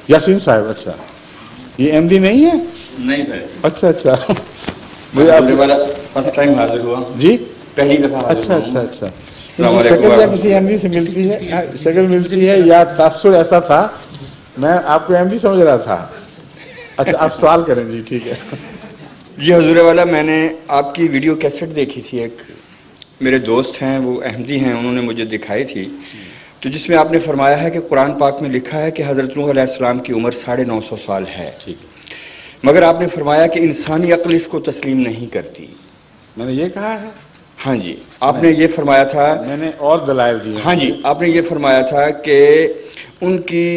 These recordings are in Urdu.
یاسین صاحب، اچھا یہ احمدی نہیں ہے؟ نہیں سر. اچھا اچھا، فرسٹ ٹائم حاضر ہوا جی پہلی دفعہ. اچھا اچھا اچھا. السلام علیکم. شکل یا کسی احمدی سے ملتی ہے، شکل ملتی ہے یا تاثر ایسا تھا، میں آپ کو احمدی سمجھ رہا تھا. اچھا آپ سوال کریں. جی ٹھیک ہے. جی حضور والا، میں نے آپ کی ویڈیو کیسٹ دیکھی تھی، ایک میرے دوست ہیں وہ احمدی ہیں، انہوں نے مجھے دکھائی تھی، تو جس میں آپ نے فرمایا ہے کہ قرآن پاک میں لکھا ہے کہ حضرت نوح علیہ السلام کی عمر 950 سال ہے. ٹھیک ہے. مگر آپ نے فرمایا کہ انسانی عقل اس کو تسلیم نہیں کرتی. میں نے یہ کہا ہے؟ ہاں جی، آپ نے یہ فرمایا تھا. میں نے اور دلائل دیے. ہاں جی، آپ نے یہ فرمایا تھا کہ ان کی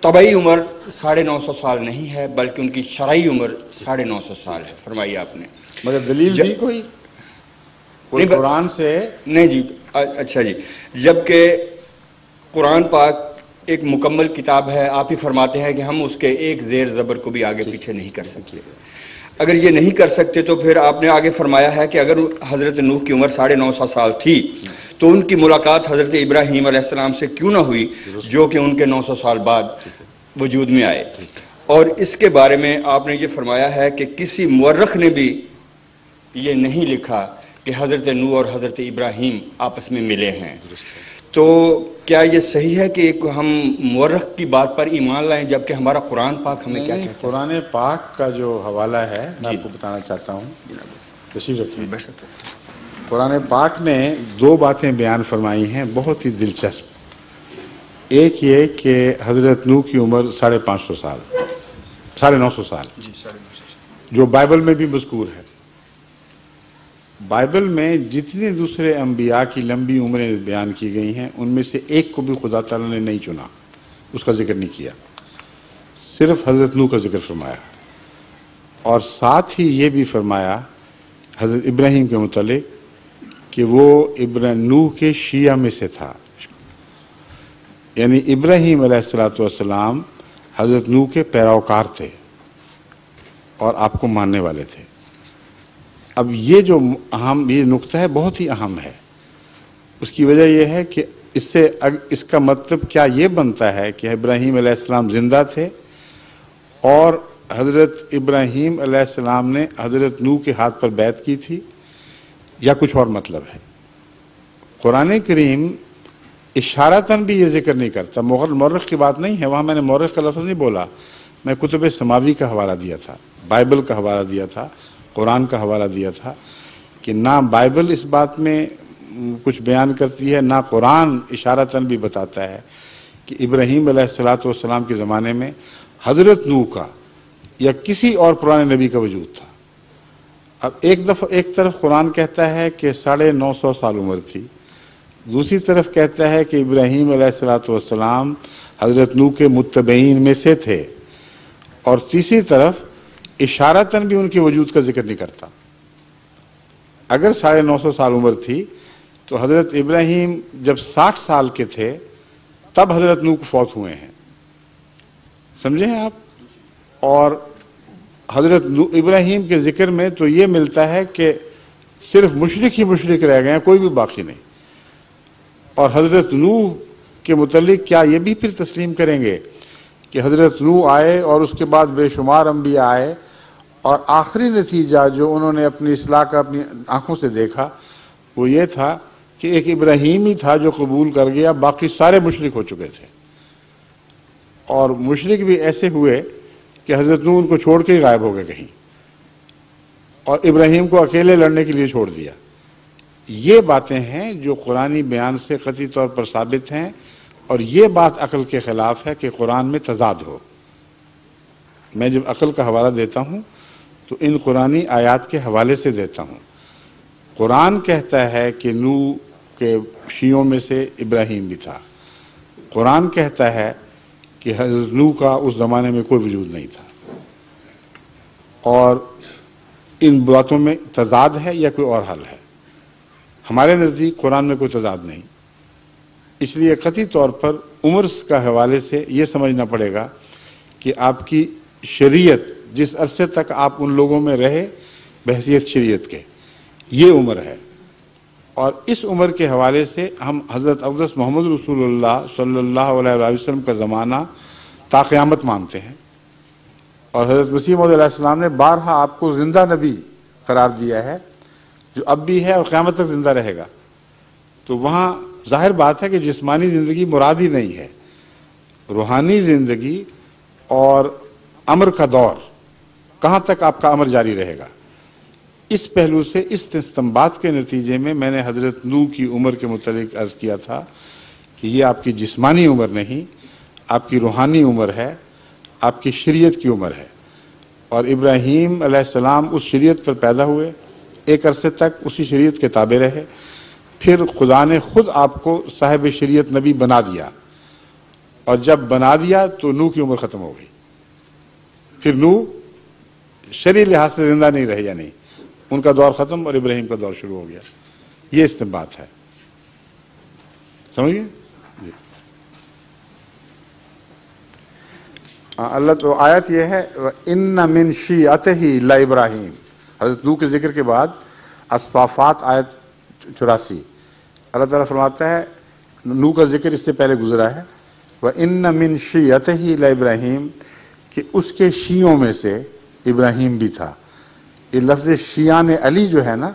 طبعی عمر 950 سال نہیں ہے بلکہ ان کی شرعی عمر 950 سال ہے، فرمائی آپ نے. مگر دلیل دی کوئی قرآن سے؟ نہیں جی. اچھا جی، جبکہ قرآن پاک ایک مکمل کتاب ہے، آپ ہی فرماتے ہیں کہ ہم اس کے ایک زیر زبر کو بھی آگے پیچھے نہیں کر سکتے. اگر یہ نہیں کر سکتے تو پھر آپ نے آگے فرمایا ہے کہ اگر حضرت نوح کی عمر 950 سال تھی تو ان کی ملاقات حضرت ابراہیم علیہ السلام سے کیوں نہ ہوئی جو کہ ان کے 900 سال بعد وجود میں آئے. اور اس کے بارے میں آپ نے یہ فرمایا ہے کہ کسی مورخ نے بھی یہ نہیں لکھا کہ حضرت نوح اور حضرت ابراہیم آپس میں ملے ہیں. تو کیا یہ صحیح ہے کہ ہم مورخ کی بات پر ایمان لائیں جبکہ ہمارا قرآن پاک ہمیں کیا کہتا ہے؟ قرآن پاک کا جو حوالہ ہے میں آپ کو بتانا چاہتا ہوں. تشریف رکھیے. قرآن پاک نے 2 باتیں بیان فرمائی ہیں بہت ہی دلچسپ. ایک یہ کہ حضرت نوح کی عمر 550 سال، 950 سال، جو بائبل میں بھی مذکور ہے. بائبل میں جتنے دوسرے انبیاء کی لمبی عمریں بیان کی گئی ہیں ان میں سے ایک کو بھی خدا تعالیٰ نے نہیں چنا، اس کا ذکر نہیں کیا، صرف حضرت نوح کا ذکر فرمایا. اور ساتھ ہی یہ بھی فرمایا حضرت ابراہیم کے متعلق کہ وہ نوح کے شیعہ میں سے تھا، یعنی ابراہیم علیہ السلام حضرت نوح کے پیروکار تھے اور آپ کو ماننے والے تھے. اب یہ جو یہ نقطہ ہے بہت ہی اہم ہے. اس کی وجہ یہ ہے کہ اس کا مطلب کیا یہ بنتا ہے کہ ابراہیم علیہ السلام زندہ تھے اور حضرت ابراہیم علیہ السلام نے حضرت نوح کے ہاتھ پر بیعت کی تھی، یا کچھ اور مطلب ہے؟ قرآن کریم اشارتاً بھی یہ ذکر نہیں کرتا. مورخ کی بات نہیں ہے وہاں، میں نے مورخ کا لفظ نہیں بولا، میں کتب سماوی کا حوالہ دیا تھا، بائبل کا حوالہ دیا تھا، قرآن کا حوالہ دیا تھا کہ نہ بائبل اس بات میں کچھ بیان کرتی ہے، نہ قرآن اشارتاً بھی بتاتا ہے کہ ابراہیم علیہ السلام کے زمانے میں حضرت نوح کا یا کسی اور پرانے نبی کا وجود تھا. اب ایک طرف قرآن کہتا ہے کہ 950 سال عمر تھی، دوسری طرف کہتا ہے کہ ابراہیم علیہ السلام حضرت نوح کے متبعین میں سے تھے، اور تیسری طرف اشارتاً بھی ان کے وجود کا ذکر نہیں کرتا. اگر 950 سال عمر تھی تو حضرت ابراہیم جب 60 سال کے تھے تب حضرت نوح کو فوت ہوئے ہیں، سمجھے ہیں آپ؟ اور حضرت ابراہیم کے ذکر میں تو یہ ملتا ہے کہ صرف مشرک ہی مشرک رہ گئے ہیں، کوئی بھی باقی نہیں. اور حضرت نوح کے متعلق کیا یہ بھی پھر تسلیم کریں گے کہ حضرت نوح آئے اور اس کے بعد بے شمار انبیاء آئے، اور آخری نتیجہ جو انہوں نے اپنی اصلاح کا اپنی آنکھوں سے دیکھا وہ یہ تھا کہ ایک ابراہیم ہی تھا جو قبول کر گیا، باقی سارے مشرک ہو چکے تھے. اور مشرک بھی ایسے ہوئے کہ حضرت نوح ان کو چھوڑ کے ہی غائب ہو گئے کہیں، اور ابراہیم کو اکیلے لڑنے کے لیے چھوڑ دیا. یہ باتیں ہیں جو قرآنی بیان سے قطعی طور پر ثابت ہیں، اور یہ بات عقل کے خلاف ہے کہ قرآن میں تضاد ہو. میں جب عقل کا حوالہ دیتا ہوں تو ان قرآنی آیات کے حوالے سے دیتا ہوں. قرآن کہتا ہے کہ نوح کے شیعوں میں سے ابراہیم بھی تھا. قرآن کہتا ہے کہ حضرت نوح کا اس زمانے میں کوئی وجود نہیں تھا. اور ان باتوں میں تضاد ہے یا کوئی اور حل ہے؟ ہمارے نزدیک قرآن میں کوئی تضاد نہیں. اس لیے قطعی طور پر عمر کا حوالے سے یہ سمجھنا پڑے گا کہ آپ کی شریعت جس عرصے تک آپ ان لوگوں میں رہے بحیثیت شریعت کے، یہ عمر ہے. اور اس عمر کے حوالے سے ہم حضرت اقدس محمد رسول اللہ صلی اللہ علیہ وسلم کا زمانہ تا قیامت مانتے ہیں، اور حضرت مسیح موعود علیہ السلام نے بارہا آپ کو زندہ نبی قرار دیا ہے جو اب بھی ہے اور قیامت تک زندہ رہے گا، تو وہاں ظاہر بات ہے کہ جسمانی زندگی مراد ہی نہیں ہے، روحانی زندگی اور امر کا دور کہاں تک آپ کا امر جاری رہے گا۔ اس پہلو سے اس استنباط کے نتیجے میں میں نے حضرت نوح کی عمر کے متعلق عرض کیا تھا کہ یہ آپ کی جسمانی عمر نہیں، آپ کی روحانی عمر ہے، آپ کی شریعت کی عمر ہے، اور ابراہیم علیہ السلام اس شریعت پر پیدا ہوئے، ایک عرصے تک اسی شریعت کے تابع رہے، پھر خدا نے خود آپ کو صاحب شریعت نبی بنا دیا، اور جب بنا دیا تو نوح کی عمر ختم ہو گئی، پھر نوح شرعی لحاظ سے زندہ نہیں رہے، یا نہیں، ان کا دور ختم اور ابراہیم کا دور شروع ہو گیا۔ یہ استنباط ہے، سمجھ گئے جی۔ اللہ تو آیت یہ ہے وَإِنَّ مِن شِيعَتِهِ لَإِبْرَاهِيمَ، حضرت نوح کے ذکر کے بعد الصافات آیت 84 اللہ تعالیٰ فرماتا ہے، نوح کا ذکر اس سے پہلے گزرا ہے، وَإِنَّ مِن شِيعَتِهِ لَإِبْرَاهِيمَ، کہ اس کے شیعوں میں سے ابراہیم بھی تھا۔ یہ لفظ شیعان علی جو ہے نا،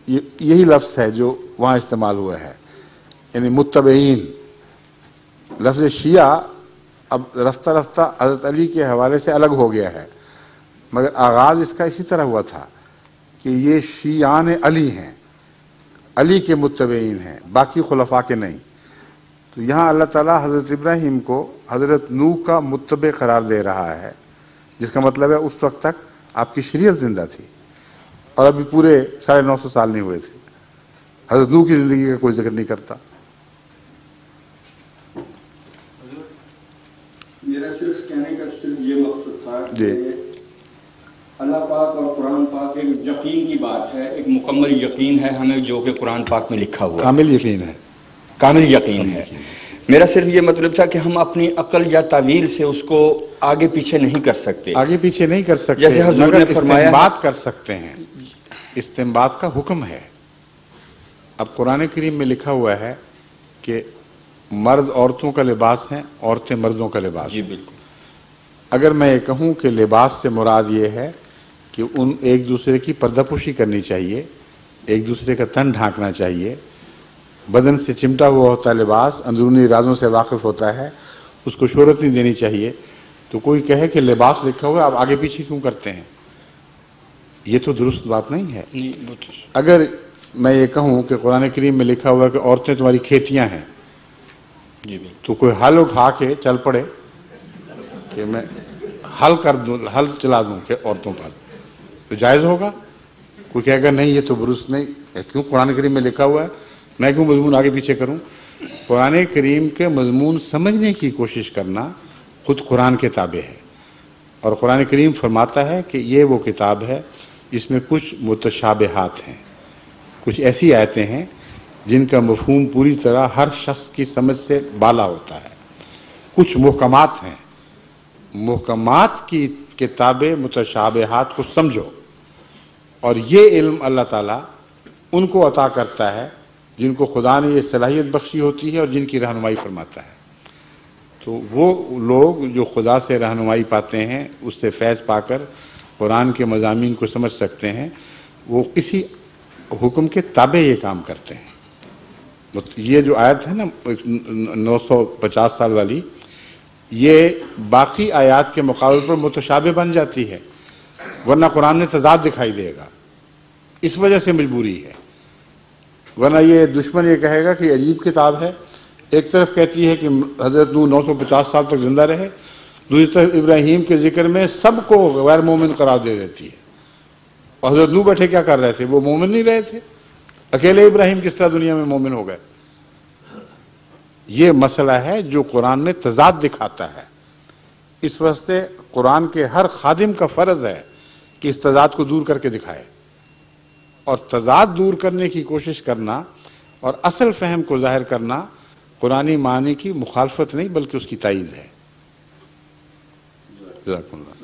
یہی لفظ ہے جو وہاں استعمال ہوا ہے، یعنی متبعین۔ لفظ شیعہ اب رفتہ رفتہ حضرت علی کے حوالے سے الگ ہو گیا ہے، مگر آغاز اس کا اسی طرح ہوا تھا کہ یہ شیعان علی ہیں، علی کے متبعین ہیں، باقی خلفاء کے نہیں۔ تو یہاں اللہ تعالیٰ حضرت ابراہیم کو حضرت نوح کا متبع قرار دے رہا ہے، جس کا مطلب ہے اس وقت تک آپ کی شریعت زندہ تھی، اور ابھی پورے 950 سال نہیں ہوئے تھے۔ حضرت نوح کی زندگی کا کوئی ذکر نہیں کرتا۔ میرا صرف کہنے کا صرف یہ مقصد تھا جی، کہ اللہ پاک اور قرآن پاک ایک یقین کی بات ہے، ایک مکمل یقین ہے ہمیں جو کہ قرآن پاک میں لکھا ہوا ہے، کامل یقین ہے، کامل یقین ہے۔ میرا صرف یہ مطلب تھا کہ ہم اپنی عقل یا تعویل سے اس کو آگے پیچھے نہیں کر سکتے، آگے پیچھے نہیں کر سکتے، جیسے حضور مگر نے فرمایا استنباط کر سکتے ہیں۔ استنباط کا حکم ہے۔ اب قرآن کریم میں لکھا ہوا ہے کہ مرد عورتوں کا لباس ہیں، عورتیں مردوں کا لباس جی ہیں۔ بالکل۔ اگر میں یہ کہوں کہ لباس سے مراد یہ ہے کہ ان ایک دوسرے کی پردہ پوشی کرنی چاہیے، ایک دوسرے کا تن ڈھانکنا چاہیے، بدن سے چمٹا ہوا ہوتا ہے لباس، اندرونی رازوں سے واقف ہوتا ہے، اس کو شہرت نہیں دینی چاہیے، تو کوئی کہے کہ لباس لکھا ہوا ہے آپ آگے پیچھے کیوں کرتے ہیں؟ یہ تو درست بات نہیں ہے۔ اگر میں یہ کہوں کہ قرآن کریم میں لکھا ہوا ہے کہ عورتیں تمہاری کھیتیاں ہیں، تو کوئی ہل اٹھا کے چل پڑے کہ میں ہل کر دوں، ہل چلا دوں کہ عورتوں پر، تو جائز ہوگا؟ کوئی کہے گا نہیں یہ تو درست نہیں، کیوں قرآن کریم میں لکھا ہوا ہے، میں کیوں مضمون آگے پیچھے کروں؟ قرآن کریم کے مضمون سمجھنے کی کوشش کرنا خود قرآن کے تابع ہے، اور قرآن کریم فرماتا ہے کہ یہ وہ کتاب ہے جس میں کچھ متشابہات ہیں، کچھ ایسی آیتیں ہیں جن کا مفہوم پوری طرح ہر شخص کی سمجھ سے بالا ہوتا ہے، کچھ محکمات ہیں، محکمات کی کتابیں متشابہات کو سمجھو، اور یہ علم اللہ تعالیٰ ان کو عطا کرتا ہے جن کو خدا نے یہ صلاحیت بخشی ہوتی ہے اور جن کی رہنمائی فرماتا ہے۔ تو وہ لوگ جو خدا سے رہنمائی پاتے ہیں، اس سے فیض پا کر قرآن کے مضامین کو سمجھ سکتے ہیں، وہ کسی حکم کے تابع یہ کام کرتے ہیں۔ یہ جو آیت ہے نا 950 سال والی، یہ باقی آیات کے مقابلے پر متشابہ بن جاتی ہے، ورنہ قرآن میں تضاد دکھائی دے گا، اس وجہ سے مجبوری ہے، ورنہ یہ دشمن یہ کہے گا کہ عجیب کتاب ہے، ایک طرف کہتی ہے کہ حضرت نوح 950 سال تک زندہ رہے، دوسری طرف ابراہیم کے ذکر میں سب کو غیر مومن قرار دے دیتی ہے، اور حضرت نوح بیٹھے کیا کر رہے تھے؟ وہ مومن نہیں رہے تھے، اکیلے ابراہیم کس طرح دنیا میں مومن ہو گئے؟ یہ مسئلہ ہے جو قرآن میں تضاد دکھاتا ہے۔ اس واسطے قرآن کے ہر خادم کا فرض ہے کہ اس تضاد کو دور کر کے دکھائے، اور تضاد دور کرنے کی کوشش کرنا اور اصل فہم کو ظاہر کرنا قرآنی معنی کی مخالفت نہیں بلکہ اس کی تائید ہے۔ جزاکم اللہ۔